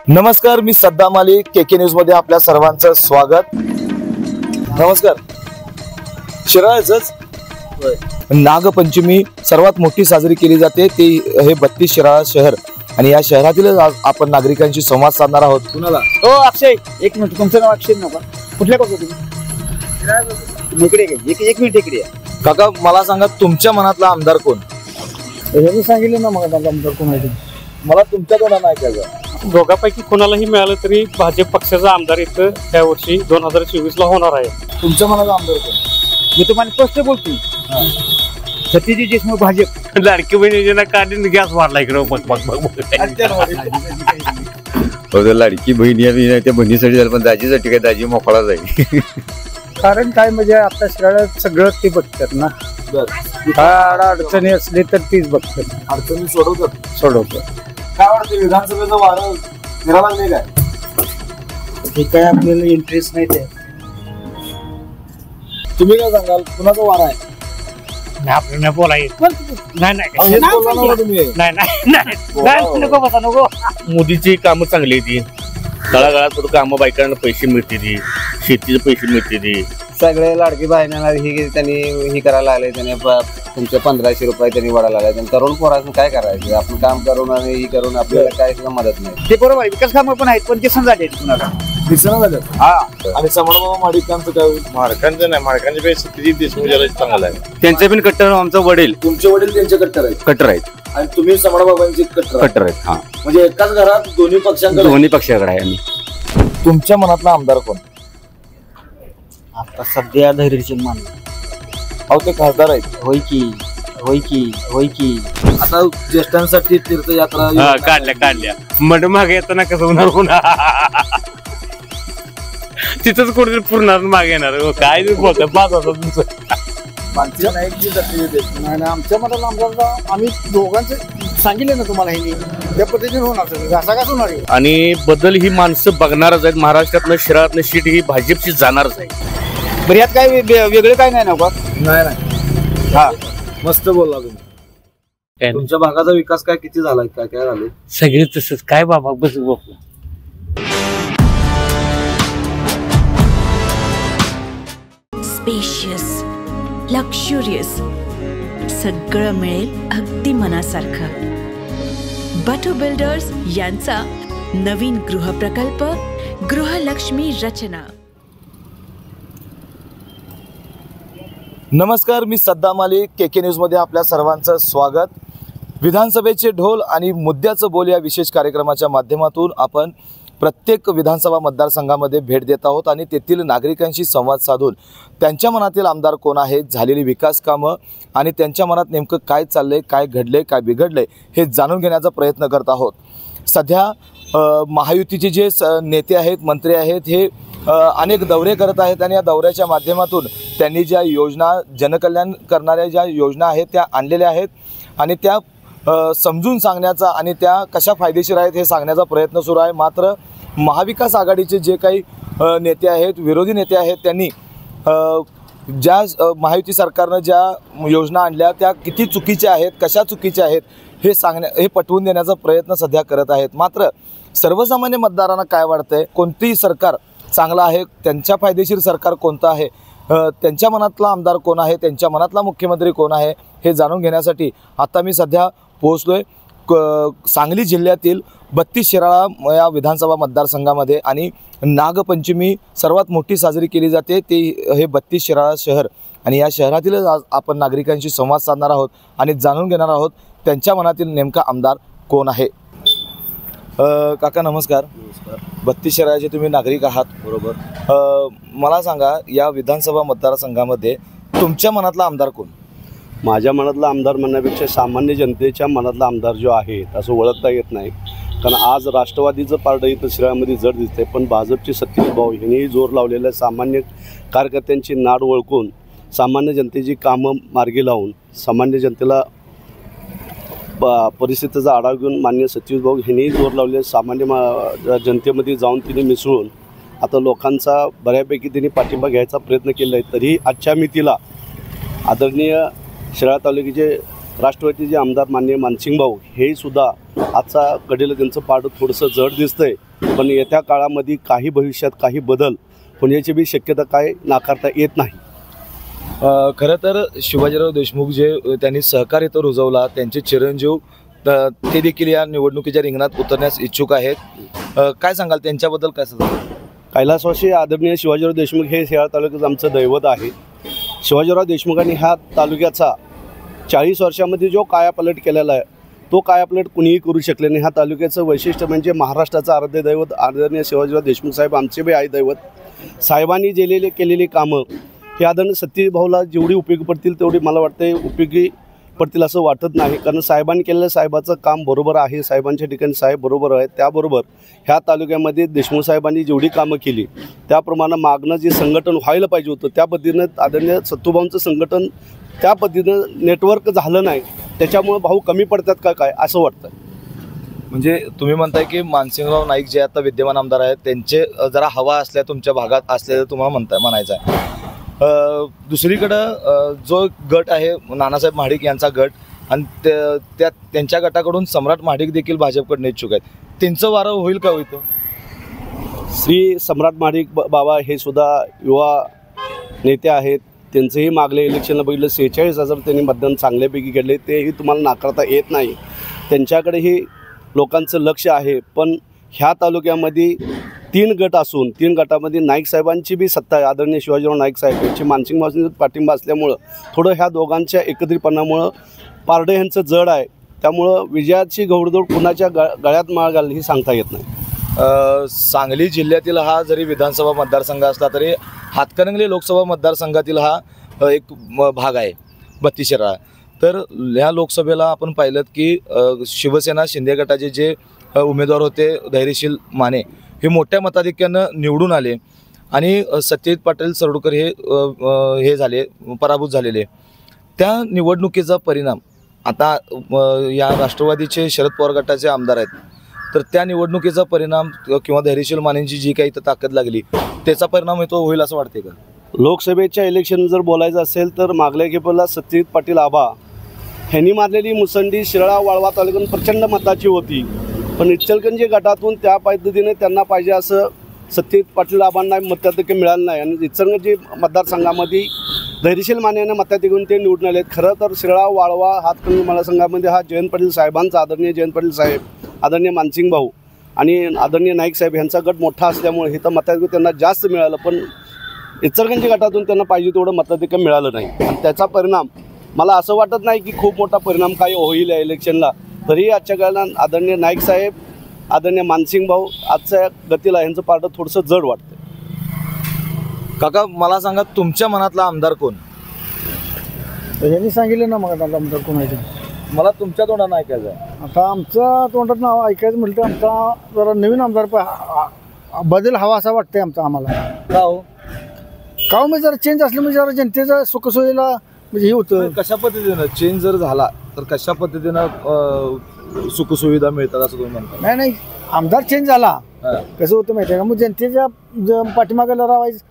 नमस्कार, मी सद्दाम अली, केके न्यूज मध्ये आपल्या सर्वांचं स्वागत। नमस्कार। शिराळाच नागपंचमी सर्वात मोठी साजरी केली जाते ते हे 32 शिराळा शहर आणि या शहरातील आपण नागरिकांशी संवाद साधणार आहोत। कुणाला? हो अक्षय, एक मिनिट, तुमचं नाव अक्षय नका? कुठल्या गावचं तुम्ही? इकडे एक मिनिट इकडे या। काका, मला सांगा तुमच्या मनातला आमदार कोण? मी सांगितलं ना मग आमदार कोण आहे? मला तुमच्याकडे नाही ऐकायचं। दोघांपैकी कोणालाही मिळालं तरी भाजप पक्षाचा आमदार इथं त्या वर्षी 2024 ला होणार आहे। तुमच्या मनातला आमदार कोण? मी तुम्हाला स्पष्ट बोलतो, सतीजी देशमुख भाजप। लाडकी बहीण योजना काढून गॅस वाढला इकडे लाडकी बहीण या त्या बहिणीसाठी झालं, पण दाजीसाठी काय दाजी मोकळा जाईल। कारण काय म्हणजे आता शिराळ्यात सगळं ते बघतात ना, काय अडचणी असली तर तीच बघतात, अडचणी सोडवतात। काय वाटतं विधानसभेचं वारं फिरायला लागले काय? ते काय आपल्याला इंटरेस्ट नाही ते। तुम्ही काय सांगाल, कुणाचा वारा आहे? आपल्याला बोलायचं नको। मोदीची कामं चांगली ती, तळागाळात कामं, बायकांना पैसे मिळते ती, शेतीचे पैसे मिळते ती, सगळे लाडकी बहिणींना त्यांनी करायला लागले, त्याने तुमचे 1500 रुपये त्यांनी वाढायला लागले। तरुण पोरांना काय करायचं? आपण काम करून आणि ही करून आपल्याला काय सुद्धा मदत नाही। ते बरोबर आहे, विकास कामं पण आहेत पण ते समजा कुणाला दिसणं झालं। हा, आणि समोरबाबा माडिकांचं काय होईल? माडकांचं नाही, माडकांच्या पेक्षा किती देशमुख चांगला आहे। त्यांचे पण कट्टर, आमचं वडील, तुमचे वडील त्यांचे कट्टर आहेत? कट्टर आहेत। आणि तुम्ही समोरबाबांचे कट्टर आहेत। हा, म्हणजे एकाच घरात दोन्ही पक्षाकडे आहे आम्ही। तुमच्या मनातला आमदार कोण? आता सध्या धैर्यशील मान अहो, ते खासदार आहेत। होय की आता ज्येष्ठांसाठी तीर्थयात्रा काढल्या मड मागे येताना कसं होणार तिथंच कुठे पूर्ण मागे येणार। काय बोलत तुमचं? नाही, आमच्या मनाला आमदार आम्ही दोघांचं सांगितलं ना तुम्हाला, हे त्या पद्धतीने होणार, असा का होणार? आणि बदल ही माणसं बघणारच आहेत। महाराष्ट्रातनं शिराळातनं सीट ही भाजपची जाणारच आहे। बरं, यात काय वेगळं काय नाही ना? नाही। हा, मस्त बोलला तुम्ही। तुमच्या भागाचा विकास काय किती झालाय? काय काय झालं? सगळे तसंच काय बाबा, बस स्पेशियस, लक्झुरियस, सगळं मिळेल अगदी मनासारखं। बटू बिल्डर्स यांचा नवीन गृहप्रकल्प गृहलक्ष्मी रचना। नमस्कार, मी सद्दाम अली, केके न्यूज मध्ये आपल्या सर्वांचं स्वागत। विधानसभेचे ढोल आणि मुद्द्याचं बोल या विशेष कार्यक्रमाच्या माध्यमातून आपण प्रत्येक विधानसभा मतदारसंघामध्ये भेट देत आहोत आणि तेथील नागरिकांशी संवाद साधून त्यांच्या मनातील आमदार कोण आहेत, झालेली विकास कामं आणि त्यांच्या मनात नेमकं काय चाललंय, काय घडलंय, काय बिघडलंय हे जाणून घेण्याचा प्रयत्न करत आहोत। सध्या महायुतीचे जे नेते आहेत, मंत्री आहेत, हे अनेक दौरे करत आहेत आणि या दौऱ्याच्या माध्यमातून त्यांनी ज्या योजना, जनकल्याण करणाऱ्या ज्या योजना आहेत त्या आणलेल्या आहेत आणि त्या समजून सांगण्याचा आणि त्या कशा फायदेशीर आहेत हे सांगण्याचा प्रयत्न सुरू आहे। मात्र महाविकास आघाडीचे जे काही नेते आहेत, विरोधी नेते आहेत, त्यांनी ज्या महायुती सरकारनं ज्या योजना आणल्या त्या किती चुकीच्या आहेत, कशा चुकीच्या आहेत हे पटवून देण्याचा प्रयत्न सध्या करत आहेत। मात्र सर्वसामान्य मतदारांना काय वाटतंय, कोणतीही सरकार चांगलं आहे, त्यांच्या फायदेशीर सरकार कोणतं आहे, त्यांच्या मनातला आमदार कोण आहे, त्यांच्या मनातला मुख्यमंत्री कोण आहे हे जाणून घेण्यासाठी आता मी सध्या पोहोचलोय सांगली जिल्ह्यातील 32 शिराळा या विधानसभा मतदारसंघामध्ये आणि नागपंचमी सर्वात मोठी साजरी केली जाते ते हे 32 शिराळा शहर आणि या शहरातील आपण नागरिकांशी संवाद साधणार आहोत आणि जाणून घेणार आहोत त्यांच्या मनातील नेमका आमदार कोण आहे। काका नमस्कार। 32 शहराचे तुम्ही नागरिक आहात, बरोबर? मला सांगा, या विधानसभा मतदारसंघामध्ये तुमच्या मनातला आमदार कोण? माझ्या मनातला आमदार म्हणण्यापेक्षा सामान्य जनतेच्या मनातला आमदार जो आहे असं ओळखता येत नाही, कारण आज राष्ट्रवादीचं पारडं इथं शिराळ्यामध्ये जड दिसतंय, पण भाजपचे सतीश भाऊ यांनीही जोर लावलेल्या सामान्य कार्यकर्त्यांची नाड ओळखून सामान्य जनतेची कामं मार्गी लावून सामान्य जनतेला परिस्थितीचा आढावा घेऊन माननीय सतीश भाऊ यांनीही जोर लावले, सामान्य जनतेमध्ये जाऊन तिने मिसळून आता लोकांचा बऱ्यापैकी त्यांनी पाठिंबा घ्यायचा प्रयत्न केला आहे। तरीही आजच्या मितीला आदरणीय शिराळा तालुक्याचे राष्ट्रवादीचे आमदार माननीय मानसिंग भाऊ हे सुद्धा आजचा कडेला त्यांचं पारडं थोडंसं जड दिसतंय, पण येत्या काळामध्ये काही भविष्यात काही बदल होण्याची बी शक्यता काय नाकारता येत नाही. खरं तर शिवाजीराव देशमुख जे त्यांनी सहकार इथं रुजवला, त्यांचे चिरंजीव ते देखील या निवडणुकीच्या रिंगणात उतरण्यास इच्छुक आहेत. काय सांगाल त्यांच्याबद्दल? काय सांगाल? कैलासवासी आदरणीय शिवाजीराव देशमुख हे शेळा तालुक्याचं आमचं दैवत आहे. शिवाजीराव देशमुखांनी ह्या तालुक्याचा 40 वर्षामध्ये जो कायापालट केलेला आहे तो कायापालट कुणीही करू शकले नाही. ह्या तालुक्याचं वैशिष्ट्य म्हणजे महाराष्ट्राचं आराध्य दैवत आदरणीय शिवाजीराव देशमुख साहेब आमचे बी आहे दैवत. साहेबांनी केलेली कामं हे आदरणीय सतीश भाऊला जेवढी उपयोगी पडतील तेवढी मला वाटते उपयोगी पडतील असं वाटत नाही. कारण साहेबांनी केलेलं साहेबाचं काम बरोबर आहे. साहेबांच्या ठिकाणी साहेब बरोबर आहे. त्याबरोबर ह्या तालुक्यामध्ये देशमुख साहेबांनी जेवढी कामं केली त्याप्रमाणे मागणं जे संघटन व्हायला पाहिजे होतं त्या पद्धतीनं आदरणीय सत्तूभाऊंचं संघटन त्या पद्धतीनं नेटवर्क झालं नाही. त्याच्यामुळे भाऊ कमी पडतात का काय असं वाटतं. म्हणजे तुम्ही म्हणताय की मानसिंगराव नाईक जे आता विद्यमान आमदार आहेत त्यांचे जरा हवा असल्या तुमच्या भागात असल्याचं तुम्हाला म्हणायचं आहे. दुसरीकडं जो गट आहे नानासाहेब महाडिक यांचा गट आणि त्यांच्या गटाकडून सम्राट महाडिक देखील भाजपकडे इच्छुक आहेत. त्यांचं वारं होईल का होईल? श्री सम्राट महाडिक बाबा हे सुद्धा युवा नेते आहेत. त्यांचंही मागल्या इलेक्शनला बघितलं 46,000 त्यांनी मतदान चांगल्यापैकी केले. तेही तुम्हाला नाकारता येत नाही. त्यांच्याकडेही लोकांचं लक्ष आहे. पण ह्या तालुक्यामध्ये 3 गट असून 3 गटामध्ये नाईक साहेबांची बी सत्ता आहे. आदरणीय शिवाजीराव नाईक साहेब यांची मानसिंग भाऊंचा पाठिंबा असल्यामुळं थोडं ह्या दोघांच्या एकत्रितपणामुळं पारडे यांचं जड आहे. त्यामुळं विजयाची घोडदौड कुणाच्या गळ्यात माळ घाल ही सांगता येत नाही. सांगली जिल्ह्यातील हा जरी विधानसभा मतदारसंघ असला तरी हातकणंगले लोकसभा मतदारसंघातील हा एक भाग आहे 32 शिराळा. तर ह्या लोकसभेला आपण पाहिलं की शिवसेना शिंदे गटाचे जे उमेदवार होते धैर्यशील माने हे मोठ्या मताधिक्यानं निवडून आले आणि सत्यजित पाटील सरडूकर हे झाले पराभूत झालेले. त्या निवडणुकीचा परिणाम आता या राष्ट्रवादीचे शरद पवार गटाचे आमदार आहेत. तर त्या निवडणुकीचा परिणाम किंवा धैर्यशील मानेंची जी काही इथं ताकद लागली त्याचा परिणाम तो होईल असं वाटते का? लोकसभेच्या इलेक्शन जर बोलायचं असेल तर मागल्या गेपला सत्यजित पाटील आबा ह्यांनी मारलेली मुसंडी शिराळा वाळवा तालुक्यात प्रचंड मताची होती. पण इचलकरंजी गटातून त्या पद्धतीने त्यांना पाहिजे असं सत्यजित पाटील आबांना मताधिक्य मिळालं नाही. आणि इचलकरंजी मतदारसंघामध्ये धैर्यशील मानेने मताधिक्य ते निवडून आले. खरं तर शिराळा वाळवा हातकणंगले मतदारसंघामध्ये हा जयंत पाटील साहेबांचा आदरणीय जयंत पाटील साहेब आदरणीय मानसिंग भाऊ आणि आदरणीय नाईक साहेब यांचा गट मोठा असल्यामुळे इथं मताधिक्य त्यांना जास्त मिळालं. पण इचलकरंजी गटातून त्यांना पाहिजे तेवढं मताधिक्य मिळालं नाही. आणि त्याचा परिणाम मला असं वाटत नाही की खूप मोठा परिणाम काही होईल या इलेक्शनला. तरी आजच्या काळात आदरणीय नाईक साहेब आदरणीय मानसिंग भाऊ आजच्या गतीला यांचं पारडं थोडंसं जड वाटतं. काका मला सांगा तुमच्या मनातला आमदार कोण? यांनी सांगितलं ना मग आमदार कोण आहे. मला तुमच्या तोंडानं ऐकायचं आहे. आता आमच्या तोंडात नाव ऐकायचं म्हटलं आमचा जरा नवीन आमदार बदल हवा असा वाटतंय आम्हाला. का हो? का म्हणजे जरा चेंज असलं म्हणजे जरा जनतेचा सुखसोयीला म्हणजे हे होतं. कशा पद्धतीनं चेंज जर झाला तर कशा पद्धतीनं सुखसुविधा मिळतात असं तुम्ही म्हणता? नाही आमदार चेंज झाला कसं होतं माहिती आहे का, मग जनतेच्या पाठीमागायला राहायचं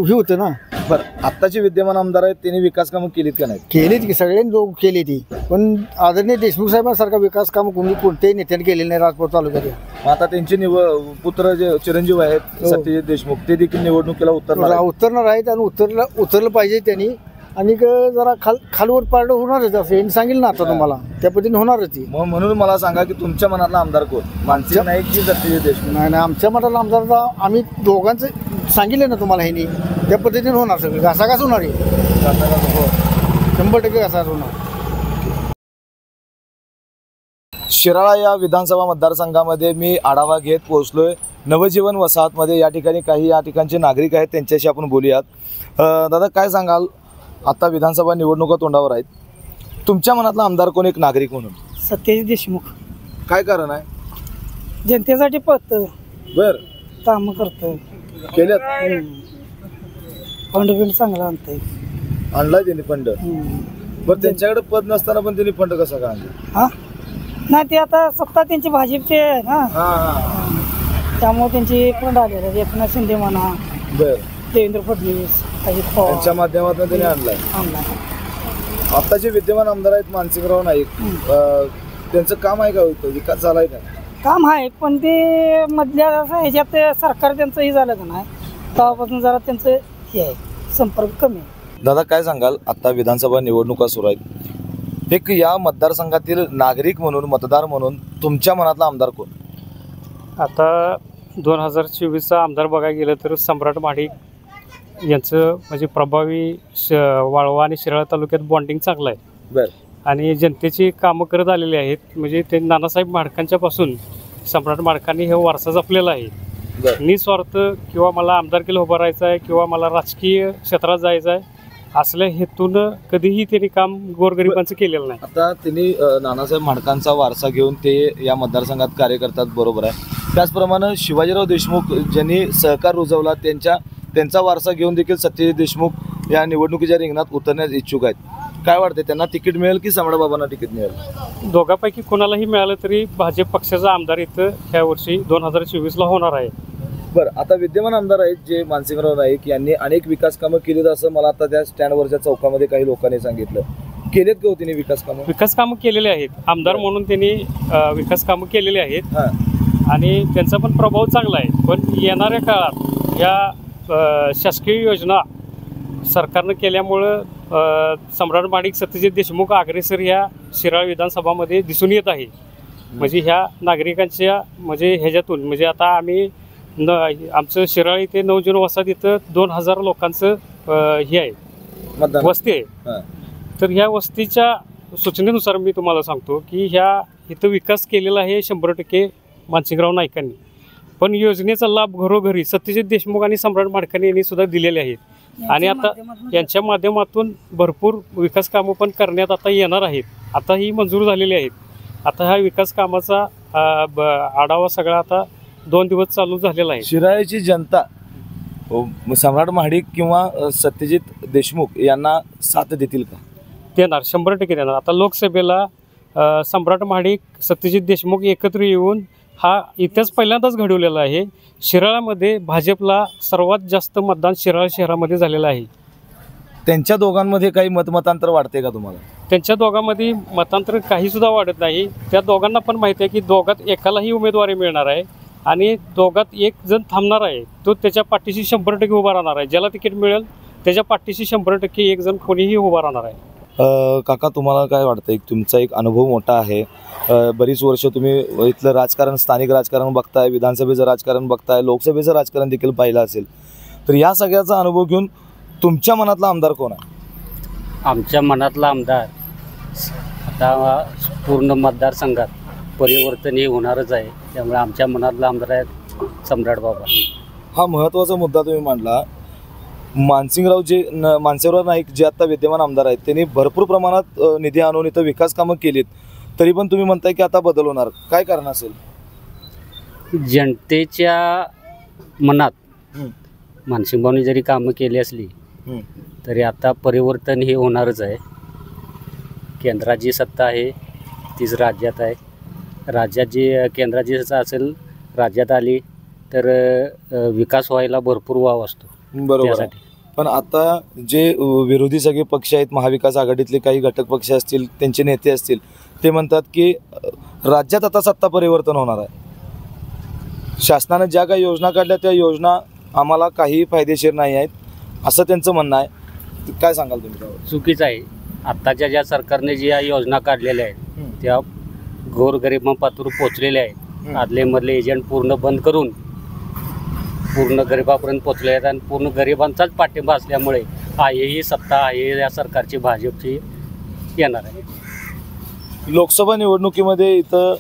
हे होतं ना. बरं आत्ताचे विद्यमान आमदार आहेत त्यांनी विकास कामं केलीत का नाही? केलीत की सगळ्यांनी लोक केली ती. पण आदरणीय देशमुख साहेबांसारखा विकास काम कोणत्याही नेत्याने केलेलं नाही राजपूर तालुक्यात. आता त्यांचे पुत्र जे चिरंजीव आहेत सत्यजित देशमुख ते देखील निवडणुकीला उतरणार आहेत आणि उतरलं पाहिजे त्यांनी. आणि जरा खालवर पारडं होणारच असं यांनी सांगितलं ना आता तुम्हाला त्या पद्धतीने होणारच ती. मग म्हणून मला सांगा की तुमच्या मनातला आमदार कोण? मानसिंग नाईक की सत्यजित देशमुख? नाही आमच्या मनातला आमदार आम्ही दोघांचं सांगितलं ना तुम्हाला ह्यांनी त्या पद्धतीने होणार सगळं. घासाघास होणार आहे 100% घासाघास होणार. शिराळा या विधानसभा मतदारसंघामध्ये मी आढावा घेत पोहोचलोय नवजीवन वसाहतमध्ये. या ठिकाणचे नागरिक आहेत त्यांच्याशी आपण बोलूयात. दादा काय सांगाल आता विधानसभा निवडणुका तोंडावर आहेत, तुमच्या मनातला आमदार कोण एक नागरिक म्हणून? सत्यजित देशमुख. काय कारण आहे? जनतेसाठी पळतं, बर कामं करतं, केल्यात फंड बिंड चांगला आणतंय. आणलाय त्यांनी फंड. बरं त्यांच्याकडे पद नसताना पण त्यांनी फंड कसा का आणला? हा नाही ते आता सत्ता त्यांची भाजपची आहे ना त्यामुळे त्यांची फंड आलेले. एकनाथ शिंदे म्हणा, बर देवेंद्र फडणवीस, अजित पवार त्यांच्या माध्यमातून त्यांनी आणलाय. आता जे विद्यमान आमदार आहेत मानसिंगराव नाईक त्यांचं काम आहे का होतं? विकास झालाय का? काम आहे पण ते मधल्या ह्याच्यात सरकार त्यांचं हे झालं का नाही तेव्हापासून जरा त्यांचं हे आहे संपर्क कमी आहे. दादा काय सांगाल, आता विधानसभा निवडणुका सुरू आहेत, एक या मतदारसंघातील नागरिक म्हणून मतदार म्हणून तुमच्या मनातला आमदार कोण? आता 2024चा आमदार बघायला गेलं तर सम्राट महाडिक यांचं म्हणजे प्रभावी वाळवा आणि शिराळा तालुक्यात बॉन्डिंग चांगलं आहे. बरं. आणि जनतेची कामं करत आलेली आहेत. म्हणजे ते नानासाहेब माडकांच्या पासून सम्राट माडकांनी हे वारसा जपलेला आहे. निस्वार्थ किंवा मला आमदारकीला उभं राहायचं आहे किंवा मला राजकीय क्षेत्रात जायचं आहे असल्या हेतून कधीही त्यांनी काम गोरगरिबांचं केलेलं नाही. आता त्यांनी नानासाहेब माडकांचा वारसा घेऊन ते या मतदारसंघात कार्य करतात, बरोबर आहे. त्याचप्रमाणे शिवाजीराव देशमुख ज्यांनी सहकार रुजवला त्यांचा वारसा घेऊन देखील सत्यजित देशमुख या निवडणुकीच्या रिंगणात उतरण्यास इच्छुक आहेत. काय वाटते, त्यांना तिकीट मिळेल की सम्राटबाबांना तिकीट मिळेल? दोघांपैकी कोणालाही मिळालं तरी भाजप पक्षाचा आमदार इथं ह्या वर्षी 2024ला होणार आहे. बरं, आता विद्यमान आमदार आहेत जे मानसिंगराव नाईक यांनी अनेक विकास कामं केलीत असं मला आता त्या स्टँडवरच्या चौकामध्ये काही लोकांनी सांगितलं. केलेत का त्यांनी विकास कामं केलेले आहेत. आमदार म्हणून त्यांनी विकास कामं केलेली आहेत आणि त्यांचा पण प्रभाव चांगला आहे. पण येणाऱ्या काळात या शासकीय योजना सरकारनं केल्यामुळं सम्राट महाडिक सत्यजित देशमुख अग्रेसर ह्या शिराळा विधानसभामध्ये दिसून येत आहे. म्हणजे ह्या नागरिकांच्या म्हणजे ह्याच्यातून म्हणजे आता आम्ही आमचं शिराळी ते 9 जून वसाहत इथं 2000 लोकांचं हे आहे वस्ती आहे. तर ह्या वस्तीच्या सूचनेनुसार मी तुम्हाला सांगतो की ह्या इथं विकास केलेला आहे 100% मानसिंगराव नाईकांनी. पण योजनेचा लाभ घरोघरी सत्यजित देशमुख आणि सम्राट माडकांनी यांनी सुद्धा दिलेले आहेत. आणि आता यांच्या माध्यमातून भरपूर विकास कामं पण करण्यात आता येणार आहेत. आता ही मंजूर झालेली आहेत. आता ह्या विकास कामाचा आढावा सगळा आता 2 दिवस चालू झालेला आहे. शिराळ्याची जनता सम्राट महाडिक किंवा सत्यजित देशमुख यांना साथ देतील का? देणार, 100% देणार. आता लोकसभेला सम्राट महाडिक सत्यजित देशमुख एकत्र येऊन हा इतिहास पहिल्यांदाच घडवलेला आहे. शिराळामध्ये भाजपला सर्वात जास्त मतदान शिराळा शहरामध्ये झालेलं आहे. त्यांच्या दोघांमध्ये काही मतमतांतर वाढते का तुम्हाला? त्यांच्या दोघांमध्ये मतांतर काहीसुद्धा वाढत नाही. त्या दोघांना पण माहिती आहे की दोघात एकालाही उमेदवारी मिळणार आहे आणि दोघात एक जण थांबणार आहे. तो त्याच्या पाठीशी 100% उभा राहणार आहे. ज्याला तिकीट मिळेल त्याच्या पाठीशी 100% एक जण कोणीही उभा राहणार आहे. काका, तुम्हाला काय वाटतं, तुमचा एक अनुभव मोठा आहे, बरीच वर्ष तुम्ही इथलं राजकारण, स्थानिक राजकारण बघताय, विधानसभेचं राजकारण बघताय, लोकसभेचं राजकारण देखील पाहिलं असेल, तर या सगळ्याचा अनुभव घेऊन तुमच्या मनातला आमदार कोण आहे? आमच्या मनातला आमदार आता पूर्ण मतदारसंघात परिवर्तन हे होणारच आहे. त्यामुळे आमच्या मनातला आमदार आहे सम्राट बाबा. हा महत्त्वाचा मुद्दा तुम्ही मांडला. मानसिंगराव नाईक जे आता विद्यमान आमदार आहेत त्यांनी भरपूर प्रमाणात निधी आणून इथं विकास कामं केलीत, तरी पण तुम्ही म्हणताय की आता बदल होणार, काय कारण असेल? जनतेच्या मनात मानसिंगभाऊनी जरी कामं केली असली तरी आता परिवर्तन हे होणारच आहे. केंद्रात जी सत्ता आहे तीच राज्यात आहे. राज्यात जी केंद्राची सत्ता असेल राज्यात आली तर विकास व्हायला भरपूर वाव असतो. बरोबर. पण आता जे विरोधी सगळे पक्ष आहेत, महाविकास आघाडीतले काही घटक पक्ष असतील, त्यांचे नेते असतील, ते म्हणतात की राज्यात आता सत्ता परिवर्तन होणार आहे. शासनाने ज्या काही योजना काढल्या त्या योजना आम्हाला काही फायदेशीर नाही आहेत असं त्यांचं म्हणणं आहे. काय सांगाल तुम्ही? चुकीचं आहे. आत्ताच्या ज्या सरकारने ज्या योजना काढलेल्या आहेत त्या गोरगरिबांपातूर पोचलेल्या आहेत. आदले मधले एजंट पूर्ण बंद करून पूर्ण गरिबापर्यंत पोचले आहेत आणि पूर्ण गरिबांचाच पाठिंबा असल्यामुळे ही सत्ता आहे या सरकारची भाजपची येणार आहे. लोकसभा निवडणुकीमध्ये इथं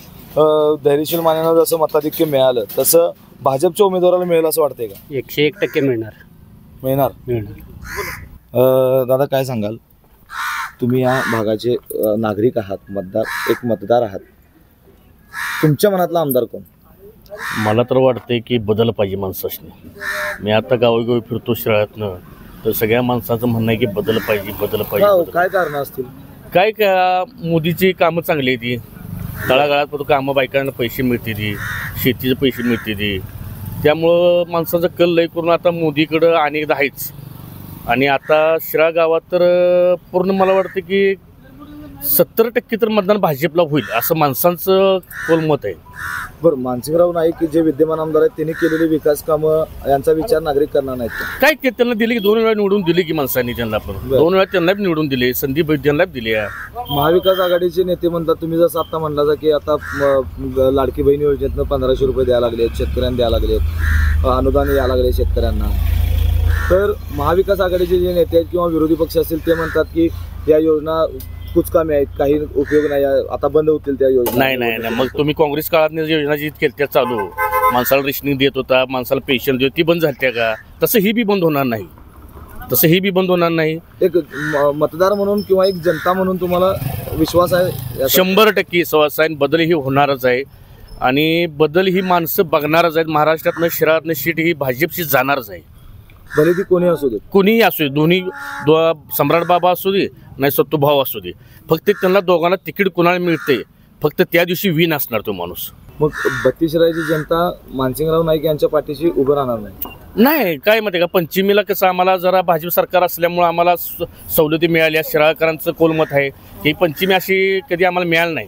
धैर्यशील मानेनं जसं मताधिक्य मिळालं तसं भाजपच्या उमेदवाराला मिळेल असं वाटतंय का? 101% मिळणार. दादा काय सांगाल, तुम्ही या भागाचे नागरिक आहात, एक मतदार आहात, तुमच्या मनातला आमदार कोण? मला तर वाटतंय की बदल पाहिजे माणसाने. मी आता गावोगावी फिरतो शिराळ्यातनं, तर सगळ्या माणसाचं म्हणणं आहे की बदल पाहिजे. काय कारण असतील? काय का मोदीची कामं चांगली आहे, ती तळागाळात पण कामं बायकांना पैसे मिळते, ती शेतीचे पैसे मिळते, ती त्यामुळं माणसाचा कल लय करून आता मोदीकडं अनेकदा आहेच. आणि आता शिराळ गावात तर पूर्ण मला वाटतं की 70% तर मतदान भाजपला होईल असं माणसांचं कोलमत आहे. बरं, मानसिंगराव नाईक जे विद्यमान आमदार आहेत त्यांनी केलेली विकास कामं यांचा विचार नागरिक करणार नाहीत का? काय ते त्यांना दिले की 2 वेळा निवडून दिले की माणसांनी त्यांना पण 2 वेळा त्यांना निवडून दिले, संधी त्यांना दिली. महाविकास आघाडीचे नेते म्हणतात, तुम्ही जसं आता म्हणला की आता लाडकी बहीण योजनेतनं 1500 रुपये द्यायला लागले, शेतकऱ्यांना द्यायला लागलेत, अनुदान यायला लागले शेतकऱ्यांना. तर महाविकास आघाडीचे जे नेते आहेत किंवा विरोधी पक्ष असतील ते म्हणतात की या योजना कुचकामी आहेत, काही उपयोग नाही, आता बंद होतील त्या योजना. नाही मग तुम्ही काँग्रेस काळात योजना जी केली त्या चालू, माणसाला रेशनिंग देत होता, माणसाला पेन्शन देत, ती बंद झाली का? तसं ही बी बंद होणार नाही. एक मतदार म्हणून किंवा एक जनता म्हणून तुम्हाला विश्वास आहे? 100% विश्वास आहे. बदल ही होणारच आहे आणि बदल ही माणसं बघणारच आहेत. महाराष्ट्रातनं शिरातनं सीट ही भाजपची जाणारच आहे. भले ती कोणी असू दे, कोणीही असू दे, दोन्ही सम्राट बाबा असू दे नाही सत्तूभाऊ असू दे, फक्त त्यांना दोघांना तिकीट कोणाला मिळते, फक्त त्या दिवशी विन असणार तो माणूस. मग 32 शिराळ्याची जनता मानसिंगराव नाईक यांच्या पाठीशी उभं राहणार नाही. काय माहिती का, पंचमीला कसं आम्हाला जरा भाजप सरकार असल्यामुळे आम्हाला सवलती मिळाल्या. शिराळकरांचं कोलमत आहे की पंचमी अशी कधी आम्हाला मिळाली नाही,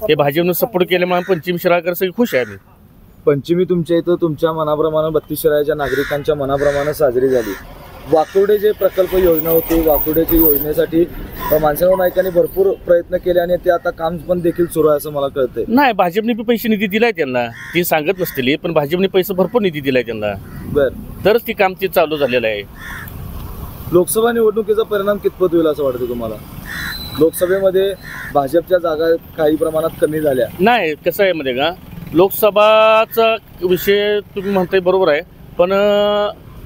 ते भाजपनं सपोर्ट केल्यामुळे पंचमी शिराळकर सगळी खुश आहे. आम्ही पंचमी तुमच्या इथं तुमच्या मनाप्रमाणे 32 शिराळ्याच्या नागरिकांच्या मनाप्रमाणे साजरी झाली. वाकुर्डे जे प्रकल्प योजना होती, वाकुर्डेच्या योजनेसाठी मानसिंगराव नाईकांनी भरपूर प्रयत्न केले आणि ते आता काम पण देखील सुरू आहे असं मला कळतंय. नाही, भाजपने पैसे निधी दिलाय त्यांना, ती सांगत नसतील, पण भाजपने पैसे भरपूर निधी दिलाय त्यांना. तरच ती काम ते चालू झालेलं आहे. लोकसभा निवडणुकीचा परिणाम कितपत होईल असं वाटतं तुम्हाला? लोकसभेमध्ये भाजपच्या जागा काही प्रमाणात कमी झाल्या. नाही, कसं आहे मध्ये का, लोकसभाचा विषय तुम्ही म्हणताय बरोबर आहे, पण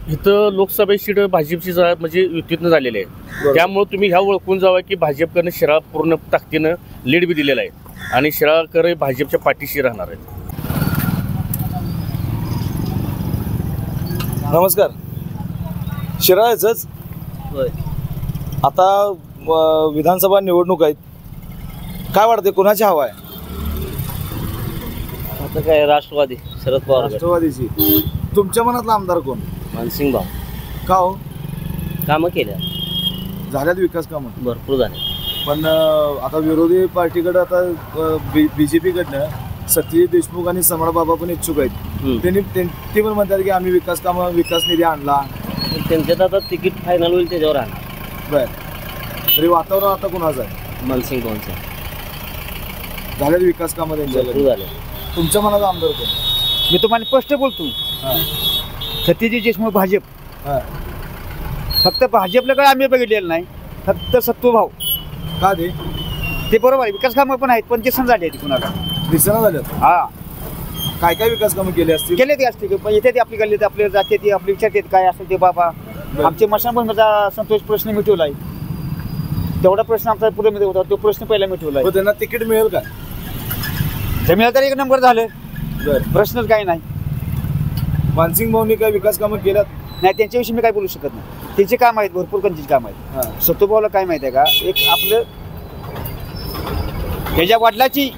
इथं लोकसभा सीट भाजपची म्हणजे युतीतनं झालेली आहे. त्यामुळे तुम्ही ह्या ओळखून जावा की भाजपकडनं शिराळ पूर्ण ताकदीनं लीड बी दिलेला आहे आणि शिराळकर भाजपच्या पाठीशी राहणार आहेत. नमस्कार. शिराळ्याचंच आता विधानसभा निवडणूक आहेत, काय वाटते कोणाची हवा आहे? आता काय राष्ट्रवादी, शरद पवार. राष्ट्रवादीची. तुमच्या मनातला आमदार कोण? मानसिंग भाऊ. का हो? कामं केल्या, झाल्यात विकास कामं भरपूर झाले. पण आता विरोधी पार्टीकडे आता BJPकडनं सत्यजित देशमुख आणि सम्राट बाबा पण इच्छुक आहेत. त्यांनी ते पण म्हणतात की आम्ही विकास निधी आणला. त्यांच्यात आता तिकीट फायनल होईल त्याच्यावर आणा. बर, तरी वातावरण आता कुणाचं आहे? मानसिंग भाऊंचं. झाल्यात विकास कामं त्यांच्याकडे झाले. तुमच्या मनाचा आमदार कोण? मी तुम्हाला स्पष्ट बोलतो, सत्यजित देशमुख भाजप. फक्त भाजपला काय आम्ही बघितलेलं नाही, फक्त सत्तूभाऊ. का ते बरोबर आहे, विकास कामं पण आहेत पण ते सण झाले कुणाला दिसना झाल्यात. हा, काय काय विकास कामं केले असतील? केले ते असते पण येते ते आपली गल्लीत आपले जाते ते आपले विचारते काय असेल ते. बाबा आमचे मशानभूमीचा संतोष प्रश्न मिटवला आहे, तेवढा प्रश्न आमचा पुढे होता, तो प्रश्न पहिला मिटवला आहे. त्यांना तिकीट मिळेल का? जमिला तर 1 नंबर झालं, प्रश्नच काही नाही. मानसिंग भाऊंनी काय विकास कामं केल्यात? नाही, त्यांच्याविषयी मी काय बोलू शकत नाही. त्यांचे काम आहेत, भरपूर कंचीचे काम आहेत. सत्तूभाऊला काय माहिती आहे का, एक आपलं ह्याच्या वडिलाची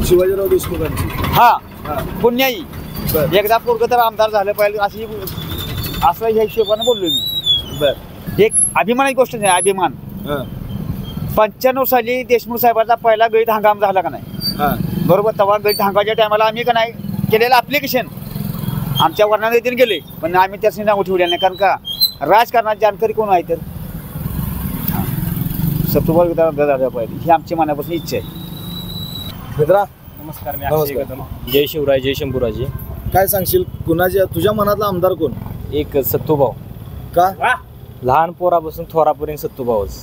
शिवाजीराव देशमुखांची पुण्याई एकदा पोरगं तर आमदार झालं पाहिजे अशी असं ह्या हिशोबाने बोललो मी. बर, एक अभिमानाची गोष्ट नाही, अभिमान. 95 साली देशमुख साहेबांचा पहिला गळीत हंगाम झाला का नाही, बरोबर. तेव्हा गळीत हंगामाच्या टायमाला आम्ही का नाही केलेलं ॲप्लिकेशन आमच्या वर्णाने येतील गेले, पण आम्ही त्याच नाव ठेवल्या नाही. कारण का राजकारणात जानकारी कोण आहे तर सत्तूभाऊ झाला पाहिजे ही आमची मनापासून इच्छा आहे. मित्रा नमस्कार. जय शिवराय, जय शंभूराजे. काय सांगशील, कुणाच्या तुझ्या मनातला आमदार कोण? एक सत्तूभाऊ. का? लहान पोरापासून थोरापर्यंत सत्तूभाऊच.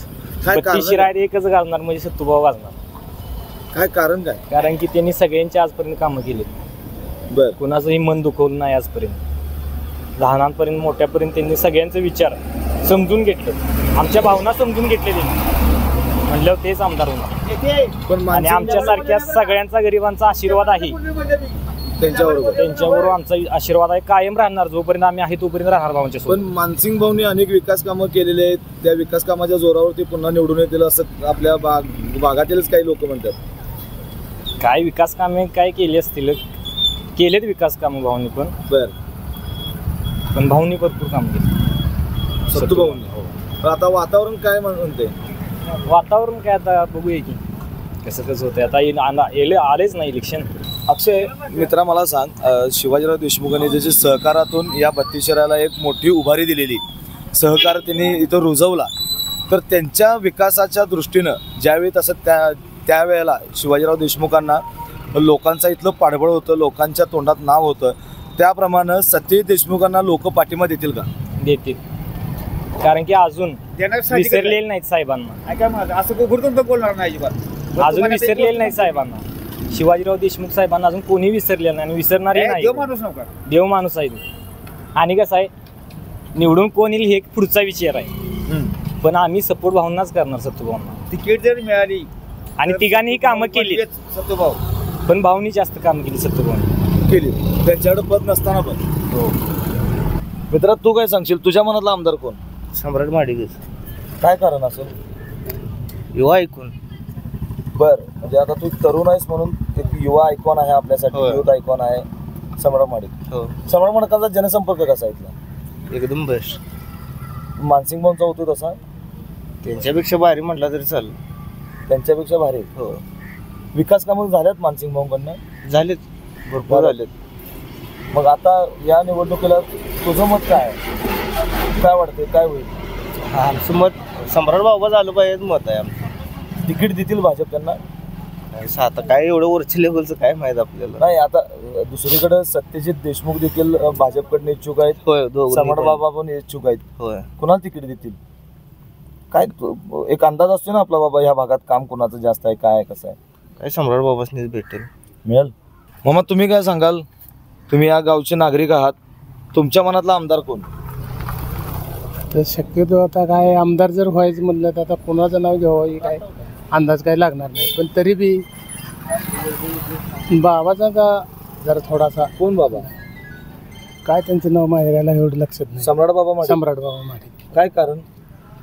काय कारण? शिरायत एकच घालणार म्हणजे सत्तूभाऊ घालणार. काय कारण काय? कारण की त्यांनी सगळ्यांची आजपर्यंत कामं केली. बर, कुणाचंही मन दुखवलं नाही आजपर्यंत. लहानांपर्यंत मोठ्यापर्यंत त्यांनी सगळ्यांचे विचार समजून घेतलं, आमच्या भावना समजून घेतले त्यांनी, म्हणल्यावर तेच आमदार होणार. पण आणि आमच्यासारख्या सगळ्यांचा गरिबांचा आशीर्वाद आहे त्यांच्याबरोबर आमचा आशीर्वाद आहे, कायम राहणार. जोपर्यंत आम्ही आहे तोपर्यंत राहणार भावांच्या सोबत. पण मानसिंग भाऊंनी अनेक विकास कामं केलेले आहेत, त्या विकास कामाच्या जोरावरती पुन्हा निवडून येतील असं आपल्या भागातीलच काही लोक म्हणतात. काय विकास कामे काय केली असतील, केलेत विकास कामं भाऊंनी पण. बर, पण भाऊंनी भरपूर काम केले सत्तू भाऊंनी. आता वातावरण काय म्हणते? वातावरण काय आता बघूया की कसं कसं होतं आता आलेच नाही इलेक्शन. अक्षय मित्रा, मला सांग, शिवाजीराव देशमुखांनी जसे सहकारातून या 32 शहराला एक मोठी उभारी दिलेली, सहकार त्यांनी इथं रुजवला, तर त्यांच्या विकासाच्या दृष्टीनं ज्यावेळी तसं त्यावेळेला शिवाजीराव देशमुखांना लोकांचा इथलं पाठबळ होतं, लोकांच्या तोंडात नाव होतं, त्याप्रमाणे सत्यजित देशमुखांना लोक पाठिंबा देतील का? देतील, कारण की अजून विसरलेले नाहीत साहेबांना. असं गुरतून बोलणार नाही अजिबात. अजून विसरलेले नाही साहेबांना. शिवाजीराव देशमुख साहेबांना अजून कोणी विसरलेलं नाही आणि विसरणारही नाही. देव माणूस आहे. आणि कसं आहे, निवडून कोण येईल हे पुढचा विचार आहे, पण आम्ही सपोर्ट भावनाच करणार सत्तूभाऊंना. तिकीट जर मिळाली आणि तिघांनी कामं केली, सत्तूभाऊ पण भाऊनी जास्त कामं केली सत्तूभाऊंनी केली, त्यांच्याकडे पद नसताना पण. हो. मित्रा, तू काय सांगशील, तुझ्या मनातला आमदार कोण? सम्राट माडिक. काय कारण असेल? युवा ऐकून. बर, म्हणजे आता तू तरुण आहेस म्हणून एक युवा आयकॉन आहे आपल्यासाठी, युथ आयकॉन आहे सम्राट माडिक. हो. सम्राट माडिकांचा जनसंपर्क कसा आहे इथला? एकदम बेस्ट. मानसिंग भाऊंचा होतो तसा? त्यांच्यापेक्षा भारी म्हटलं तरी चालेल. त्यांच्यापेक्षा भारी? हो. विकास कामं झाल्यात मानसिंग भाऊंकडनं? झालेत, भरपूर झालेत. मग आता या निवडणुकीला तुझं मत काय आहे? काय वाटतंय, काय होईल? आमचं मत सम्राट बाबा झालं पाहिजे मत आहे आमचं. तिकीट देतील भाजप त्यांना? आता काय एवढं वरच्या लेवलचं काय माहित आपल्याला नाही. आता दुसरीकडे सत्यजित देशमुख देखील भाजपकडनं इच्छुक आहेत. होय. सम्राट बाबा पण इच्छुक आहेत. होय. कुणाला तिकीट देतील? काय एक अंदाज असतो ना आपला, बाबा ह्या भागात काम कोणाचं जास्त आहे, काय कसं आहे? काय सम्राट बाबासनीच भेटेल. मिळेल. मामा, तुम्ही काय सांगाल? तुम्ही या गावचे नागरिक आहात, तुमच्या मनातला आमदार कोण? तर शक्यतो आता काय आमदार जर व्हायचं म्हटलं तर आता कोणाचं नाव घ्यावं हे काय अंदाज काय लागणार नाही, पण तरी बी बाबाचा का जरा थोडासा. कोण बाबा? काय त्यांचं नाव माहिती एवढं लक्षात नाही. सम्राट बाबा माडिक. सम्राट बाबा माडिक. काय कारण?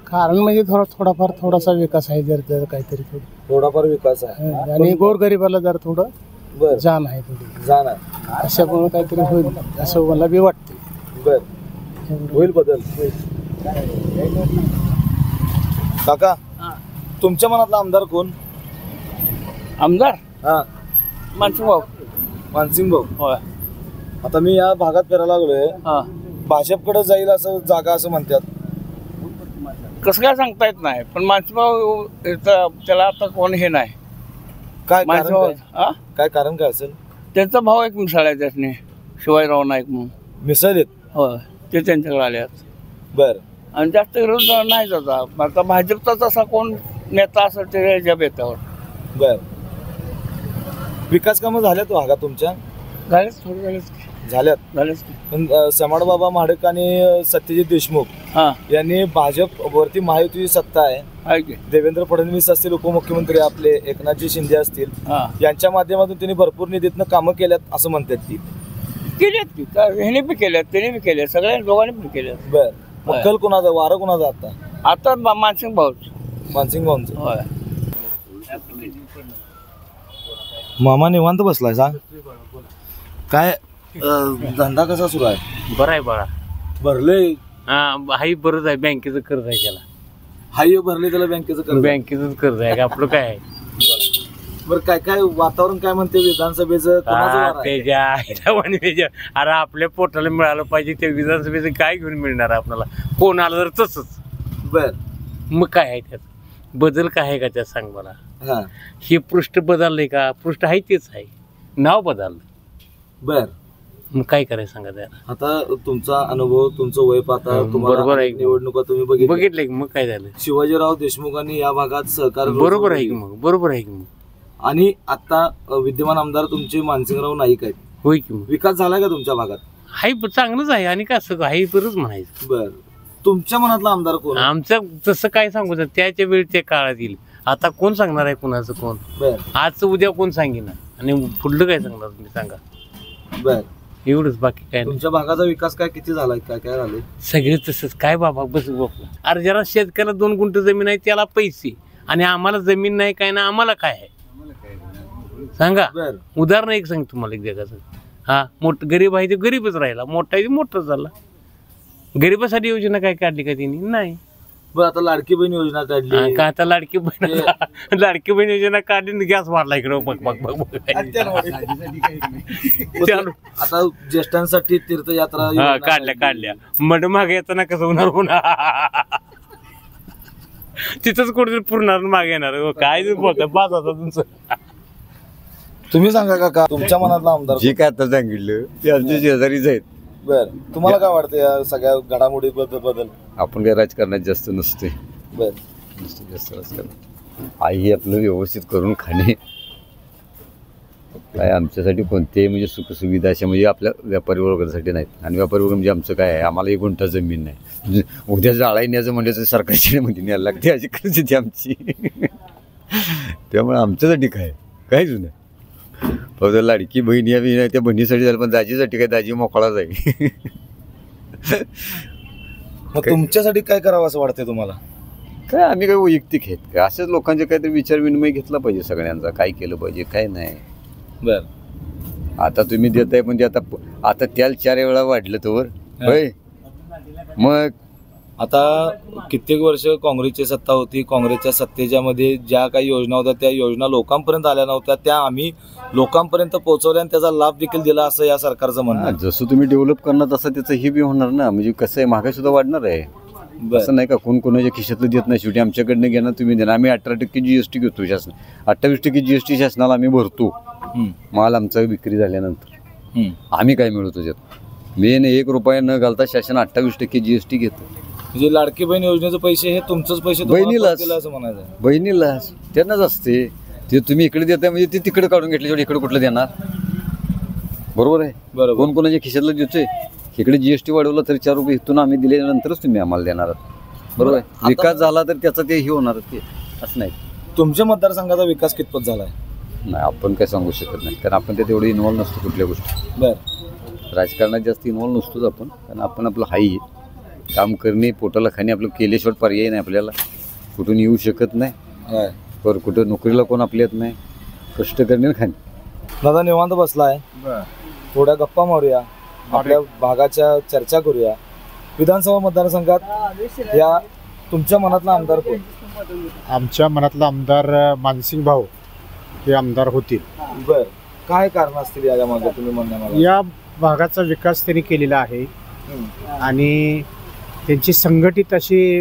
कारण म्हणजे थोडाफार थोडासा विकास आहे, जर काहीतरी थोडाफार विकास आहे आणि गोरगरिबाला जर थोडं जाण आहे, थोडी जाण आहे, अशामुळे काहीतरी होईल असं मला बी वाटते. बर, होईल बदल. काका, तुमच्या मनातला आमदार कोण? आमदार हा, मानसिंग भाऊ. मानसिंग भाऊ. होय. आता मी या भागात फिरायला लागलोय, भाजपकडे जाईल असं जागा असं म्हणतात. कसं काय सांगता येत नाही, पण मानसिंग भाऊ त्याला आता कोण हे नाही. काय काय कारण काय असेल? त्यांचा भाऊ एक मिसळ आहे, त्याने शिवाजीराव नाईक म्हणून मिसळलेत. होय, ते त्यांच्याकडे आले आहेत. बर. आणि जास्त विरोध नाही जाता. आता भाजपचा तसा कोण नेता असेल ते याच्या बेतावर. बर. विकास कामं झाल्यात भागात तुमच्या? झालेच, थोडे झालेच. पण सम्राट बाबा माडिक आणि सत्यजित देशमुख यांनी भाजप वरती महायुतीची सत्ता आहे, देवेंद्र फडणवीस असतील उपमुख्यमंत्री आपले, एकनाथजी शिंदे असतील, यांच्या माध्यमातून त्यांनी भरपूर निधीतनं कामं केल्यात असं म्हणतात. ती केल्यात की ह्याने बी केल्यात, त्याने बी केल्यात, सगळ्या दोघांनी पण केल्यात. बर. मग कल कोणाचा, वारं कोणाचा आता मानसिंग भाऊ. मानसिंग भाऊंचं. मामा निवांत बसलाय, सांग काय धंदा कसा सुरू आहे? बरं आहे बाळा. भरले? हाही बरंच आहे, बँकेचं कर्ज आहे त्याला. हाई भरले त्याला बँकेचं कर्ज? बँकेचंच कर्ज आहे, आपलं काय आहे. बरं, काय काय वातावरण काय म्हणते विधानसभेचं? अरे आपल्या पोटाला मिळालं पाहिजे, ते विधानसभेचं काय घेऊन मिळणार आपल्याला? कोण आलं तर तसंच. बर. मग काय आहे त्यात बदल, काय आहे का त्यात सांग मला. हे पृष्ठ बदललंय का? पृष्ठ आहे तेच आहे, नाव बदललं. बर. मग काय करायचं सांगा त्याला. आता तुमचा अनुभव, तुमचं वय पाहता, बरोबर आहे, निवडणुका तुम्ही बघितले मग काय झालं. शिवाजीराव देशमुखांनी या भागात सहकार्य, बरोबर आहे की मग, बरोबर आहे की मग. आणि आता विद्यमान आमदार तुमचे मानसिंगराव नाईक आहेत. होय की मग. विकास झालाय का तुमच्या भागात? हाय, चांगलंच आहे. आणि कसं आहे बरंच म्हणायचं. बर. तुमच्या मनातला आमदार कोण? आमचं तसं काय सांगू, त्याच्या वेळी त्या काळात येईल. आता कोण सांगणार आहे कोणाचं कोण? आजचं उद्या कोण सांगेन, आणि पुढलं काय सांगणार तुम्ही सांगा. बर. एवढंच, बाकी काय. तुमच्या भागाचा विकास काय किती झालाय, काय काय झालंय? सगळे तसंच. काय बाबा बस बापू. अरे जरा शेतकऱ्याला 2 गुंठ जमीन आहे त्याला पैसे, आणि आम्हाला जमीन नाही काय ना, आम्हाला काय आहे सांगा. उदाहरण एक सांग तुम्हाला एक जगाचं. मोठ गरीब आहे ते गरीबच राहिला, मोठा आहे ते मोठाच झाला. गरीबासाठी योजना काय काढली का त्यांनी? नाही. बरं आता लाडकी बहीण योजना काढली का आता लाडकी बहीण योजना काढली गॅस वाढला इकडे बघ आता ज्येष्ठांसाठी तीर्थयात्रा योजना काढल्या मड मागे येताना कसं होणार तिथंच कुठेतरी पूर्ण मागे येणार काय बोलतोय पाच आता तुमचं तुम्ही सांगा काका तुमच्या मनातला आमदार जे काय आता सांगितलं ते आमच्या शेजारीच आहेत. बर तुम्हाला काय वाटतं या सगळ्या घडामोडी बद्दल? आपण काय राजकारणात जास्त नसतोय. बर जास्त राजकारण आई आपलं व्यवस्थित करून खाणे काय आमच्यासाठी कोणतेही म्हणजे सुखसुविधा अशा म्हणजे आपल्या व्यापारी वर्गासाठी नाहीत. आणि व्यापारी वर्ग म्हणजे आमचं काय आहे आम्हाला 1 गुंठा जमीन नाही. उद्या जाळाई न्यायचं म्हणजे तर सरकारच्या मध्ये न्यायला लागते अशी परिस्थिती आमची. त्यामुळे आमच्यासाठी काहीच नाही. फक्त लाडकी बहीण या बी नाही त्या बहिणीसाठी झालं पण दाजीसाठी काय दाजी मोकळाच आहे. मग तुमच्यासाठी काय करावं असं वाटतंय तुम्हाला? काय आम्ही काय वैयक्तिक आहेत का अशाच लोकांचे काहीतरी विचार विनिमय घेतला पाहिजे सगळ्यांचा काय केलं पाहिजे काय नाही. बर आता तुम्ही देताय पण ते आता त्याला 4 वेळा वाढलं तर होय. मग आता कित्येक वर्ष काँग्रेसची सत्ता होती. काँग्रेसच्या सत्तेच्या मध्ये ज्या काही योजना होत्या त्या योजना लोकांपर्यंत आल्या नव्हत्या त्या आम्ही लोकांपर्यंत पोहोचवल्या आणि त्याचा लाभ देखील दिला असं या सरकारचं म्हणणं आहे. जसं तुम्ही डेव्हलप करणार तसं त्याचं हे बी होणार ना. म्हणजे कसं आहे महागाई सुद्धा वाढणार आहे. असं नाही का कोणाच्या खिशातलं देत नाही. शेवटी आमच्याकडनं घेणार तुम्ही देणार. आम्ही 18% GST घेतो शासन 28% GST शासनाला आम्ही भरतो. माल आमचा विक्री झाल्यानंतर आम्ही काय मिळवतो त्यात मेन 1 रुपया न घालता शासन 28% GST घेतो. म्हणजे लाडकी बहीण योजनेचे पैसे हे तुमचंच पैसे बहिणीलाच असं म्हणायचं. बहिणीलाच त्यांनाच असते ते तुम्ही इकडे देताय म्हणजे ते तिकडे काढून घेतले शेवटी इकडे कुठलं देणार. बरोबर आहे. बरोबर कोणाच्या खिशातलं देतोय. इकडे GST वाढवलं तर 4 रुपये इथून आम्ही दिल्यानंतरच तुम्ही आम्हाला देणार. बरोबर आहे. विकास झाला तर त्याचा ते हे होणार ते असं नाही. तुमच्या मतदारसंघाचा विकास कितपत झालाय? नाही आपण काय सांगू शकत नाही कारण आपण त्यात एवढे इन्व्हॉल्व नसतो कुठल्या गोष्टी. बर राजकारणात जास्त इन्व्हॉल्व नसतोच आपण कारण आपण आपलं हाई काम करणे पोटाला खाणे आपलं केल्याशिवाय पर्याय नाही. आपल्याला कुठून येऊ शकत नाही. पर कुठं नोकरीला कोण आपल्या येत नाही. कष्ट करणे खाणे. दादा निवांत बसलाय थोड्या गप्पा मारूया आपल्या भागाच्या चर्चा करूया. विधानसभा मतदारसंघात या तुमच्या मनातला आमदार कोण? आमच्या मनातला आमदार मानसिंग भाऊ हे आमदार होतील. बर काय कारण असतील या मागे तुम्ही म्हणण्याला? या भागाचा विकास त्यांनी केलेला आहे आणि त्यांची संघटित अशी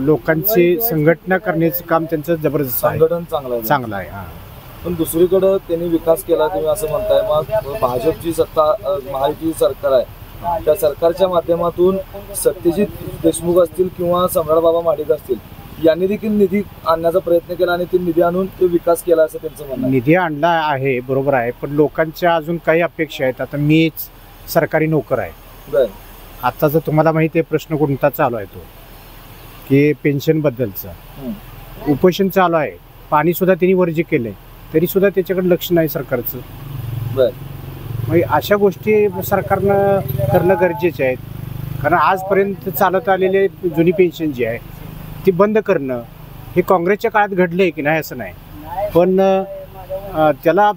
लोकांची संघटना करण्याचं काम त्यांचं जबरदस्त आहे. संघटन चांगलं आहे. पण दुसरीकडे त्यांनी विकास केला तुम्ही असं म्हणताय. मग भाजपची सत्ता महायुती सरकार आहे त्या सरकारच्या माध्यमातून सत्यजित देशमुख असतील किंवा सम्राटबाबा माडिक असतील यांनी देखील निधी आणण्याचा प्रयत्न केला आणि ते निधी आणून तो विकास केला असं त्यांचं म्हणणं. निधी आणला आहे बरोबर आहे पण लोकांच्या अजून काही अपेक्षा आहेत. आता मीच सरकारी नोकर आहे. बर आता जर तुम्हाला माहिती आहे प्रश्न कोणता चालू आहे तो की पेन्शन बद्दलचा उपोषण चालू आहे. पाणी सुद्धा त्यांनी वर्ज्य केलंय तरी सुद्धा त्याच्याकडे लक्ष नाही सरकारचं. बर मग अशा गोष्टी सरकारनं करणं गरजेचे आहेत कारण आजपर्यंत चालत आलेले जुनी पेन्शन जी आहे ती बंद करणं हे काँग्रेसच्या काळात घडलं आहे की नाही असं नाही पण त्याला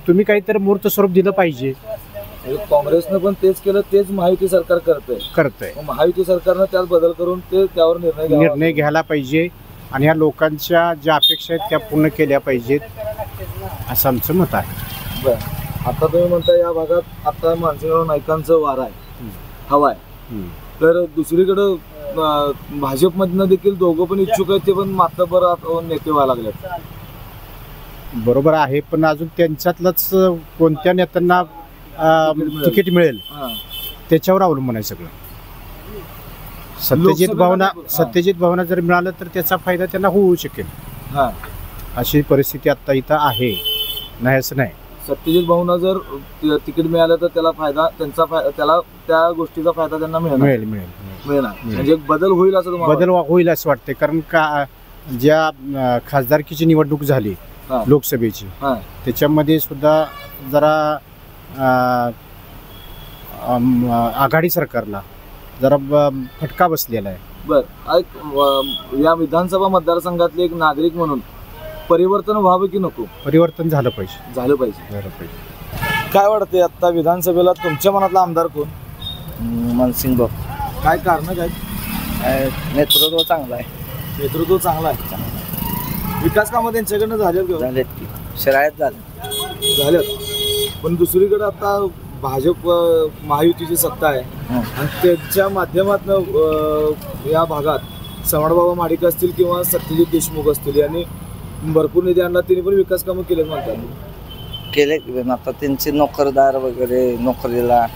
तुम्ही काहीतरी मूर्त स्वरूप दिलं पाहिजे. काँग्रेसनं पण तेच केलं तेच महायुती सरकार करतंय. महायुती सरकारनं त्यात बदल करून ते त्यावर निर्णय घ्यायला पाहिजे आणि या लोकांच्या ज्या अपेक्षा आहेत त्या पूर्ण केल्या पाहिजेत असं आमचं मत आहे. बरं आता तुम्ही म्हणता या भागात आता मानसिंगराव नाईकांचं वारा आहे हवा आहे तर दुसरीकडं भाजपमधनं देखील दोघं पण इच्छुक आहेत ते पण मातबर नेते व्हायला लागलेत. बरोबर आहे पण अजून त्यांच्यातलंच कोणत्या नेत्यांना तिकीट मिळेल त्याच्यावर अवलंबून आहे सगळं. सत्यजित भावना जर मिळालं तर त्याचा फायदा त्यांना होऊ शकेल. अशी परिस्थिती आता इथं आहे नाही असं नाही. सत्यजित भाऊंना जर तिकीट मिळालं तर त्याला फायदा त्याला त्या गोष्टीचा फायदा त्यांना मिळेल. म्हणजे बदल होईल असं बदल होईल असं वाटते कारण का ज्या खासदारकीची निवडणूक झाली लोकसभेची त्याच्यामध्ये सुद्धा जरा आघाडी सरकारला जरा फटका बसलेला आहे. बर या विधानसभा मतदारसंघातले एक नागरिक म्हणून परिवर्तन व्हावं की नको? परिवर्तन झालं पाहिजे. काय वाटतंय आता विधानसभेला तुमच्या मनातला आमदार कोण? मानसिंग भाऊ. काय कारण काय? नेतृत्व चांगलं आहे. नेतृत्व चांगलं आहे. विकास कामं त्यांच्याकडनं झालेत की शिरायत झाल्यात. पण दुसरीकडे आता भाजप महायुतीची सत्ता आहे आणि त्यांच्या माध्यमातून या भागात समडबाबा माडिक असतील किंवा सत्यजित देशमुख असतील यांनी भरपूर निधी आणला. त्यांनी पण विकास कामं केलेत म्हणतात. केले. आता त्यांचे नोकरदार वगैरे नोकरीला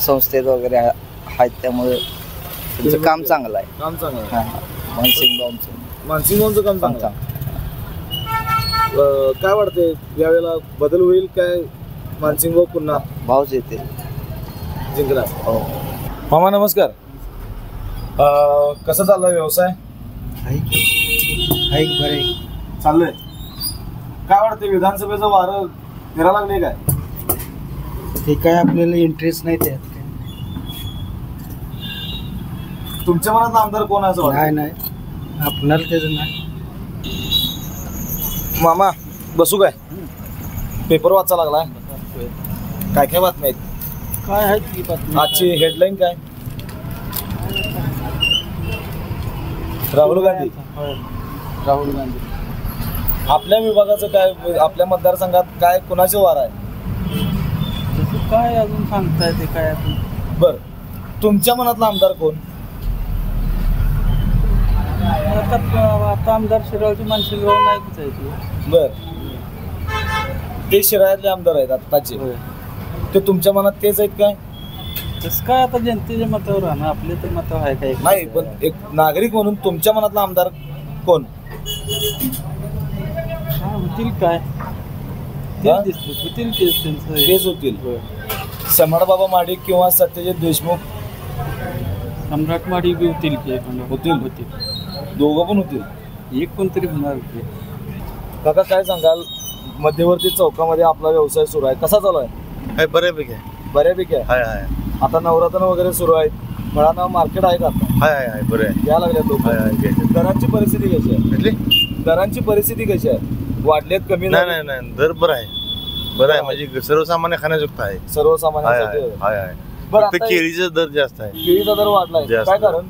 संस्थेत वगैरे आहेत त्यामुळे त्यांचं काम चांगलं आहे. काम चांगलं आहे. मानसिंगबाबूंचं काम चांगलं आहे. काय वाटतंय यावेळेला बदल होईल काय? मानसिंगबाबू पुन्हा भाऊच येते जिंकणार. मामा नमस्कार. कसं चाललंय व्यवसाय? बरे चाललंय. काय वाटतंय विधानसभेचं वारं फिरायला लागले काय? ते काय आपल्याला इंटरेस्ट नाही त्यात. तुमच्या मनात आमदार कोण आहे असं वाटतं? नाही आपणाला त्याचं नाही. मामा बसू काय? पेपर वाचा लागलाय. काय काय बातम्या आहेत? काय आहेत की बातमी? आजची हेडलाईन काय? राहुल गांधी. आपल्या विभागाचं काय? आपल्या मतदारसंघात काय कोणाचे वार आहे? काय अजून सांगता येते काय अजून? बर तुमच्या मनातला आमदार कोण? आता आमदार शिराळचे मानसिंगराव नाईकच आहे. बर ते शिराळ्यातले आमदार आहेत आत्ताचे. ते तुमच्या मनात तेच आहेत काय? तसं काय आता जनतेच्या मतावर राहणं. आपले तर मतावर आहे काय? नाही पण एक नागरिक म्हणून तुमच्या मनातला आमदार कोण? होतील काय तेच होतील. सम्राटबाबा माडिक किंवा सत्यजित देशमुख? सम्राट माडिक होतील की होतील. दोघं पण होतील. एक कोणतरी होणार. काका काय सांगाल? मध्यवर्ती चौकामध्ये आपला व्यवसाय सुरू आहे. कसा चालू आहे? बऱ्यापैकी आहे. बऱ्यापैकी आहे. आता नवरात्र वगैरे सुरू आहेत. फळांना मार्केट आहे का आता? आहे बरं आहे. या लागल्या लोक. दरांची परिस्थिती कशी आहे? दरांची परिस्थिती कशी आहे? वाढलेत कमी? नाही दर बरं आहे म्हणजे सर्वसामान्य खाण्याजोगतं आहे. सर्वसामान्य. फक्त केळीचा दर जास्त आहे. केळीचा दर वाढलाय. काय कारण?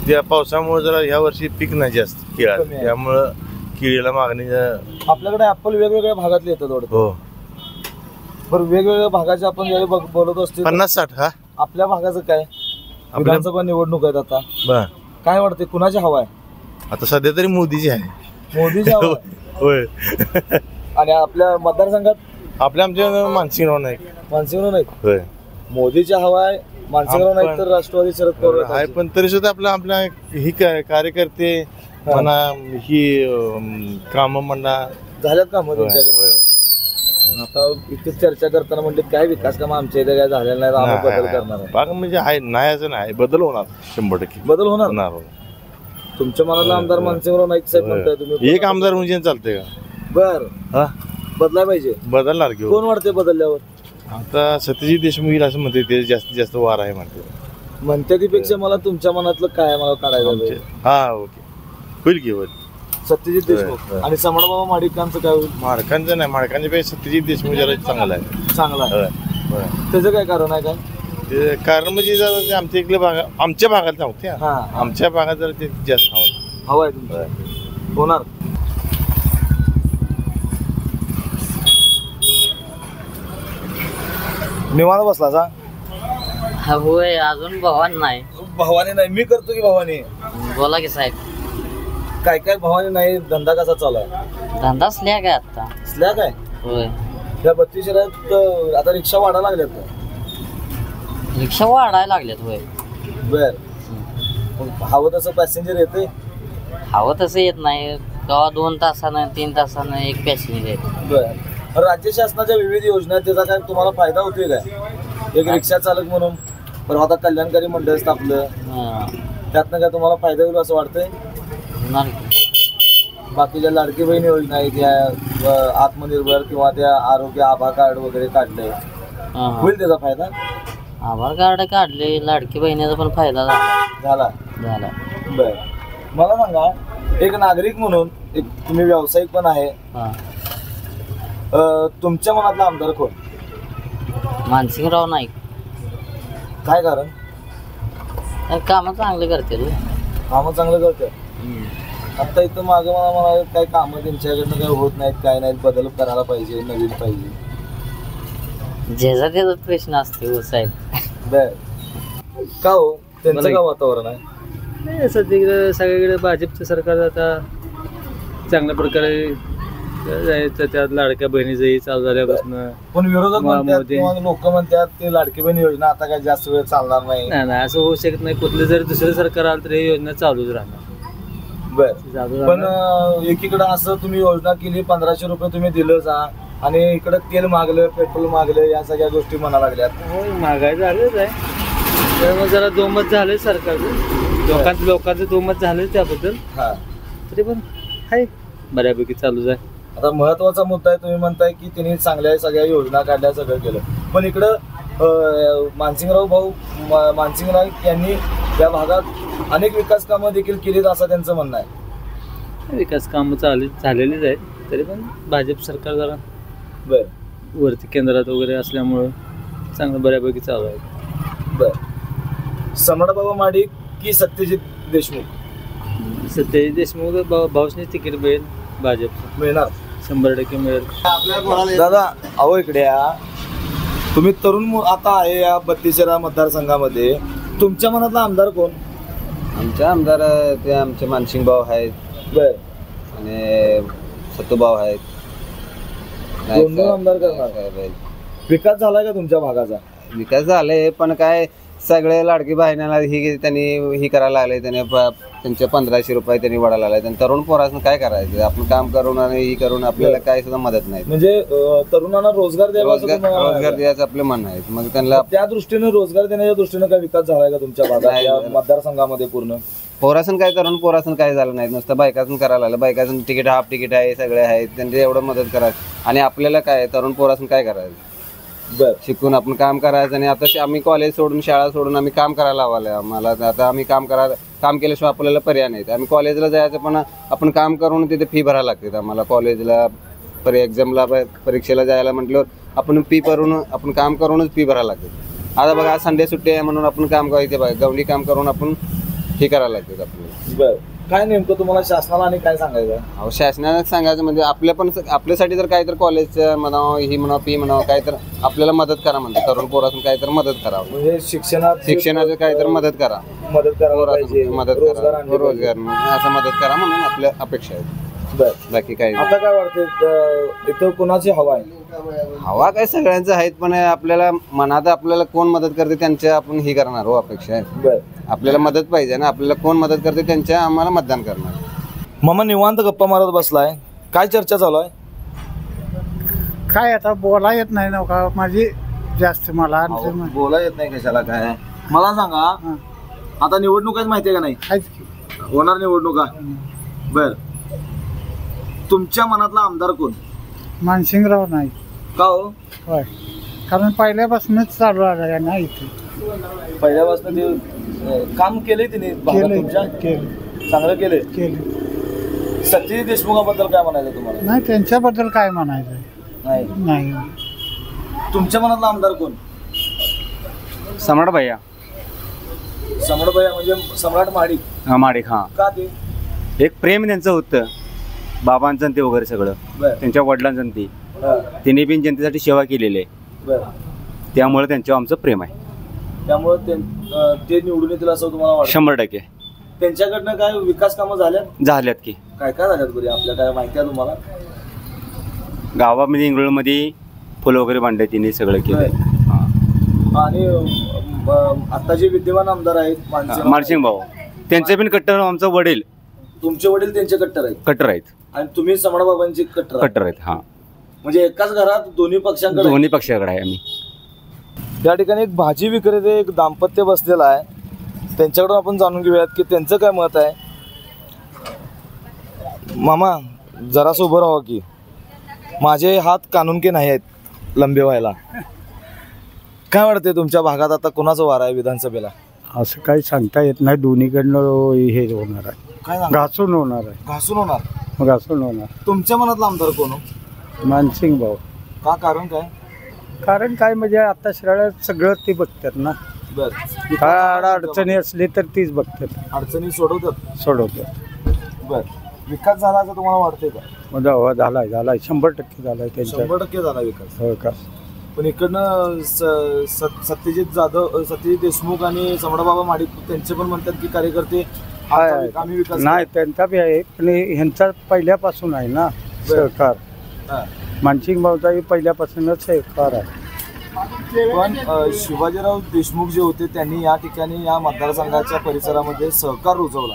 त्या पावसामुळे जरा ह्या वर्षी पीक नाही जास्त केळा, त्यामुळं केळीला मागणी. आपल्याकडे ऍपल वेगवेगळ्या भागातले येतात वाटतं. हो. बरं वेगवेगळ्या भागाचे आपण ज्यावेळी बोलत असतो 50-60. हा आपल्या भागाचं काय? विधानसभा निवडणूक आहेत आता. बर काय वाटते कुणाची हवा आहे? आता सध्या तरी मोदीची आहे. मोदीची हवा होय. आणि आपल्या मतदारसंघात आमच्या मानसिंगराव नाईक. होय. मोदीची हवा आहे. मानसिंगराव नाईक तर राष्ट्रवादी शरद पवार आहे. पण तरी सुद्धा आपल्या ही कार्यकर्ते म्हणा ही कामं म्हणा झाल्यात का मध्ये? आता इतकी चर्चा करताना म्हणजे काय विकास काम आमच्या इथे काय झालेला नाही, आम्ही बदल करणार आहे. म्हणजे आहे नाही असं नाही, बदल होणार 100%. बदल होणार. तुमच्या मनाला आमदार मानसिंगराव नाईक साहेब म्हणताय तुम्ही? एक आमदार म्हणजे चालतंय का? बर बदलाय पाहिजे. बदलणार घेऊ. कोण वाटते बदलल्यावर? आता सत्यजित देशमुख असं म्हणते ते जास्तीत जास्त वार आहे म्हणते त्यापेक्षा मला तुमच्या मनातलं काय मला काढायचं. हा ओके होईल की होईल. सत्यजित देशमुख आणि समडबाबा माडिकांचं काय होईल? माडकांचं नाही, माडकांच्या पेक्षा सत्यजित देशमुख जरा चांगला आहे. चांगला आहे. त्याचं काय कारण आहे? काय कारण म्हणजे जरा आमच्या इकडे भाग आमच्या भागात नव्हते. आमच्या भागात जरा ते जास्त हवा आहे तुमचं. होणार. निवांत बसला सा? होय अजून भवानी नाही. भवानी नाही मी करतो की भवानी. बोला की साहेब. काय काय भवानी नाही. धंदा कसा चालू आहे? धंदा स्लॅग आहे आता. स्लॅग आहे? होय. त्या 32 शहरात आता रिक्षा वाढायला लागल्यात. रिक्षा वाढायला लागल्यात. होय. बर हवं तसं पॅसेंजर येते? हवं तसं येत नाही. केव्हा 2 तासानं 3 तासानं एक पॅसेंजर येते. बर राज्य शासनाच्या विविध योजना त्याचा काय तुम्हाला फायदा होतोय काय? एक रिक्षा चालक म्हणून परवा आता कल्याणकारी मंडळ स्थापलं, त्यातनं काय तुम्हाला फायदा होईल असं वाटतंय? बाकीच्या लाडकी बहीण योजना आहेत त्या आत्मनिर्भर किंवा त्या आरोग्य आभा कार्ड वगैरे काढले, होईल त्याचा फायदा? आभार कार्ड काढले, लाडकी बहिणीचा पण फायदा झाला. बर मला सांगा एक नागरिक म्हणून एक तुम्ही व्यावसायिक पण आहे, तुमच्या मनातला आमदार कोण? मानसिंगराव नाईक. काय कारण? कामं चांगले करते कामं चांगलं करतात. आता इथं मागं मला काही कामं त्यांच्याकडनं काही होत नाहीत, काय नाहीत, बदल करायला पाहिजे, नवीन पाहिजे. ज्याचा त्याचा प्रश्न असते हो साहेब. बर का हो त्यांचं का वातावरण आहे? नाही सध्या सगळीकडे भाजपचं सरकार आता चांगल्या प्रकारे त्यात लाडक्या बहिणीचंही चालू झाल्यापासून. पण विरोधक म्हणतात किंवा लोक म्हणतात ते लाडकी बहीण योजना आता काही जास्त वेळ चालणार नाही. नाही असं होऊ शकत नाही. कुठलं जर दुसरं सरकार आलं तर ही योजना चालूच राहणार. बर पण एकीकडे असं तुम्ही योजना केली, 1500 रुपये तुम्ही दिलं जा, आणि इकडे तेल मागलं, पेट्रोल मागलं, या सगळ्या गोष्टी म्हणा लागल्यात. हो महागाई झालंच आहे. त्यामुळे जरा दोमत झालंय सरकारचं, लोकांचं दोमत झालंय त्याबद्दल. तरी पण आहे बऱ्यापैकी चालूच आहे. आता महत्वाचा मुद्दा आहे, तुम्ही म्हणताय की त्यांनी चांगल्या सगळ्या योजना काढल्या, सगळं केलं, पण इकडं मानसिंगराव यांनी या भागात अनेक विकास कामं देखील केलीत असं त्यांचं म्हणणं आहे. विकास कामं झालेलीच आहेत, तरी पण भाजप सरकार जरा वरती केंद्रात वगैरे असल्यामुळं चांगलं बऱ्यापैकी चालू आहे. बर सम्राटबाबा माडिक की सत्यजित देशमुख? सत्यजित देशमुख भाऊसने तिकीट मिळेल, भाजप मिळणार 100% मिळेल. दादा अहो इकडे या, तुम्ही तरुण आता आहे या 32 मतदारसंघामध्ये, तुमच्या मनातला आमदार कोण? आमच्या आमदार ते आमचे मानसिंग भाऊ आहेत. बर आणि सत्तूभाऊ आहेत. दोन आमदार करणार. विकास झालाय का तुमच्या भागाचा? विकास झालाय, पण काय सगळे लाडकी बहिणीला त्यांनी ही करायला लागले. त्यांचे 1500 रुपये त्यांनी वाढायला लागले. आणि तरुण पोरांना काय करायचं? आपण काम करून आणि ही करून आपल्याला काय सुद्धा मदत नाही. म्हणजे तरुणांना रोजगार द्यायचं आपलं म्हणणं आहे. मग त्यांना त्या दृष्टीने रोजगार देण्याच्या दृष्टीने काय विकास झालाय का तुमच्या भागात, या मतदारसंघामध्ये? पूर्ण पोरासन काय, तरुण पोरासन काय झालं नाही. नुसतं बायकातून करायला लागलं. बायकातून तिकीट, हाफ तिकीट आहे, सगळे आहेत, त्यांची एवढं मदत करायचं. आणि आपल्याला काय तरुण पोरासन काय करायचं? शिकून आपण काम करायचं. आणि आता आम्ही कॉलेज सोडून, शाळा सोडून आम्ही काम करायला हवं आम्हाला. आता आम्ही काम केल्याशिवाय आपल्याला पर्याय नाही. आम्ही कॉलेजला जायचं, पण आपण काम करून तिथे फी भरायला लागते आम्हाला. कॉलेजला एक्झामला, परीक्षेला जायला म्हटल्यावर आपण फी भरून, आपण काम करूनच फी भरायला लागते. आता बघा आज संडे सुट्टी आहे म्हणून आपण काम करायचे, बघा गवंडी काम करून आपण हे करायला लागते आपल्याला. बरं काय नेमकं तुम्हाला शासनाला आणि काय सांगायचं? अहो शासनाला सांगायचं म्हणजे आपल्यासाठी जर काय तर कॉलेजचं म्हणावं, ही म्हणावं, फी म्हणावं, काय तर आपल्याला मदत करा म्हणते. तरुण पोरातून काय तर मदत करावं. म्हणजे शिक्षणाचं काय तर मदत करा, मदत करा, रोजगार असं मदत करा म्हणून आपल्या अपेक्षा आहे. बाकी काय आता काय वाटतं इथं कोणाची हवा आहे? हवा काय सगळ्यांचं आहेत, पण आपल्याला मनात आपल्याला कोण मदत करते त्यांच्या आपण ही करणार हो अपेक्षा आहे. आपल्याला मदत पाहिजे ना, आपल्याला कोण मदत करते त्यांच्या आम्हाला मतदान करणार. मामा निवांत गप्पा मारत बसलाय, काय चर्चा चालू आहे? काय आता बोला येत नाही ना का माझी जास्त. मला बोला येत नाही कशाला? काय मला सांगा, आता निवडणुकाच माहितीये का नाही? होणार निवडणुका. बर तुमच्या मनातला आमदार कोण? मानसिंगराव नाही. का हो? होय, कारण पहिल्यापासूनच चालू आहे ना इथे. पहिल्यापासून ते काम केलंय तिने चांगलं केलंय. सत्यजित देशमुखाबद्दल काय म्हणायचं तुम्हाला? नाही त्यांच्याबद्दल काय म्हणायचं नाही. तुमच्या मनातला आमदार कोण? सम्राट भैया. सम्राट भैया म्हणजे सम्राट माडिक. माडिक हा. का ते? एक प्रेम त्यांचं होतं बाबांचं ते वगैरे सगळं, त्यांच्या वडिलांचं ती त्यांनी पण जनतेसाठी सेवा केलेली आहे, त्यामुळे त्यांच्यावर आमचं प्रेम आहे. त्यामुळे ते निवडून येतील असं तुम्हाला वाटतं? 100%. त्यांच्याकडनं काय विकास कामं झाल्यात की काय काय झाल्यात बरी आपल्या काय माहिती आहे तुम्हाला? गावामध्ये इंगळमध्ये फुलं वगैरे बांधले तिने सगळं केलं. आणि आता जे विद्यमान आमदार आहेत मानसिंग भाऊ, त्यांचे पण कट्टर. आमचं वडील, तुमचे वडील त्यांचे कट्टर आहेत? कट्टर आहेत. आणि तुम्ही सम्राटबाबांची कट्टर आहेत. हा, म्हणजे एकाच घरात दोन्ही पक्षांकडे आहे आम्ही. या ठिकाणी एक भाजी विक्रेते, एक दाम्पत्य बसलेला आहे, त्यांच्याकडून आपण जाणून घेऊयात की त्यांचं काय मत आहे. मामा जरासं उभं राहा की, माझे हात कानूनके नाही आहेत लंबे व्हायला. काय वाटते तुमच्या भागात आता कोणाचं वार आहे विधानसभेला? असं काही सांगता येत नाही. दोन्हीकडनं हे होणार आहे, घासून होणार आहे. घासून होणार? घासून होणार. तुमच्या मनातला आमदार कोण? मानसिंग भाऊ. का? कारण काय? कारण काय म्हणजे आता सगळं ते बघतात ना. काय अडचणी असली तर तीच बघतात, अडचणी सोडवतात. बर, विकास झाला असं तुम्हाला वाटतंय का? झालाय 100% झालाय त्यांचा. 100% झाला विकास. विकास पण इकडनं सत्यजित देशमुख आणि सम्राटबाबा महाडिक त्यांचे पण म्हणतात की कार्यकर्ते आम्ही विकास नाही, त्यांचा बी आहे पण ह्यांचा पहिल्यापासून आहे ना सहकार. मानसिंग भाऊचा पहिल्यापासूनच सहकार आहे. पण शिवाजीराव देशमुख जे होते त्यांनी या ठिकाणी या मतदारसंघाच्या परिसरामध्ये सहकार रुजवला,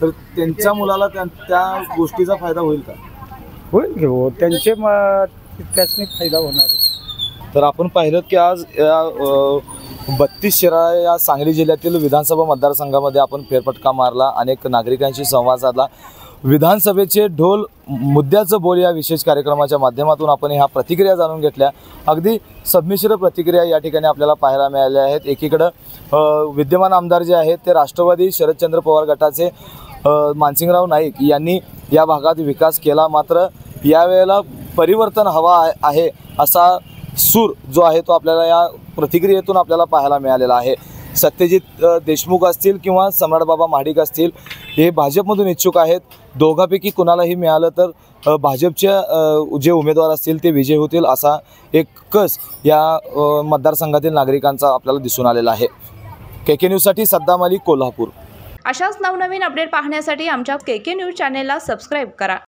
तर त्यांच्या मुलाला त्या गोष्टीचा फायदा होईल का? होईल घेऊ, त्यांचे त्यासनी फायदा होणार. तर आपण पाहिलं की आज या 32 शिराळा या सांगली जिल्ह्यातील विधानसभा मतदारसंघामध्ये आपण फेरफटका मारला, अनेक नागरिकांशी संवाद साधला. विधानसभेचे ढोल मुद्द्याचं बोल या विशेष कार्यक्रमाच्या माध्यमातून आपण ह्या प्रतिक्रिया जाणून घेतल्या. अगदी संमिश्र प्रतिक्रिया या ठिकाणी आपल्याला पाहायला मिळाल्या आहेत. एकीकडं विद्यमान आमदार जे आहेत ते राष्ट्रवादी शरदचंद्र पवार गटाचे मानसिंगराव नाईक यांनी या भागात विकास केला, मात्र यावेळेला परिवर्तन हवा आहे असा सूर जो आहे तो आपल्याला या प्रतिक्रियेतून आपल्याला पाहायला मिळालेला आहे. सत्यजित देशमुख असतील किंवा सम्राटबाबा महाडिक असतील, हे भाजपमधून इच्छुक आहेत. दोघांपैकी कुणालाही मिळालं तर भाजपचे जे उमेदवार असतील ते विजय होतील असा एक कस या मतदारसंघातील नागरिकांचा आपल्याला दिसून आलेला आहे. KK न्यूजसाठी सद्दाम अली, कोल्हापूर. अशाच नवनवीन अपडेट पाहण्यासाठी आमच्या KK न्यूज चॅनेलला सबस्क्राईब करा.